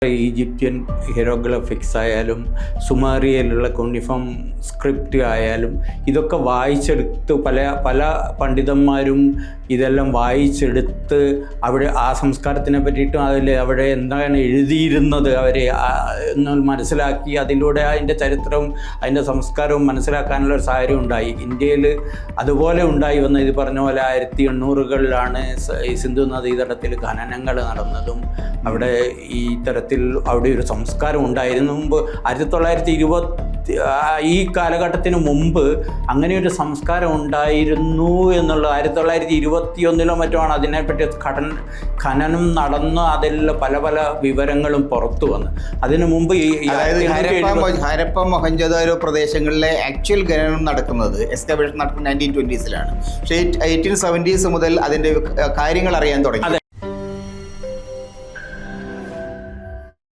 Egyptian hieroglyphics ആയാലും സുമാറിയയിലുള്ള കുണിഫം script ആയാലും ഇതൊക്കെ വായിച്ചെടുത്ത് പല പണ്ഡിതന്മാരും ഇതെല്ലാം വായിച്ചെടുത്ത് അവിടെ ആ സംസ്കാരത്തിനെ പറ്റിയിട്ടും അവിടെ എന്താണ് എഴുതിയിരുന്നത് അവരെ എന്ന് മനസ്സിലാക്കി അതിലൂടെ അതിൻ്റെ ചരിത്രവും അതിൻ്റെ സംസ്കാരവും മനസ്സിലാക്കാനുള്ള ഒരു സാഹചര്യം ഉണ്ടായി. ഇന്ത്യയിൽ അതുപോലെ ഉണ്ടായി വന്ന ഇത് പറഞ്ഞ പോലെ 1800-കളിലാണ് ഈ സിന്ധു നദീതടത്തിൽ ഖനനങ്ങൾ നടന്നതും അവിടെ ഈ തരത്തിൽ അവിടെ ഒരു സംസ്കാരം ഉണ്ടായിരുന്നു. മുമ്പ് 1920 ഈ കാലഘട്ടത്തിന് മുമ്പ് അങ്ങനെയൊരു സംസ്കാരം ഉണ്ടായിരുന്നു എന്നുള്ള 1921 മറ്റുമാണ് അതിനെപ്പറ്റി ഖനനം നടന്ന് അതിൽ പല വിവരങ്ങളും പുറത്തു വന്ന്. അതിനു മുമ്പ് ഈ ഹരപ്പ മൊഹൻജദാരോ പ്രദേശങ്ങളിലെ ആക്ച്വൽ ഖനനം നടക്കുന്നത് എക്സ്കവേഷൻ നടക്കുന്നത് 1920s-ലാണ്. പക്ഷേ 1870s മുതൽ അതിൻ്റെ കാര്യങ്ങൾ അറിയാൻ തുടങ്ങി.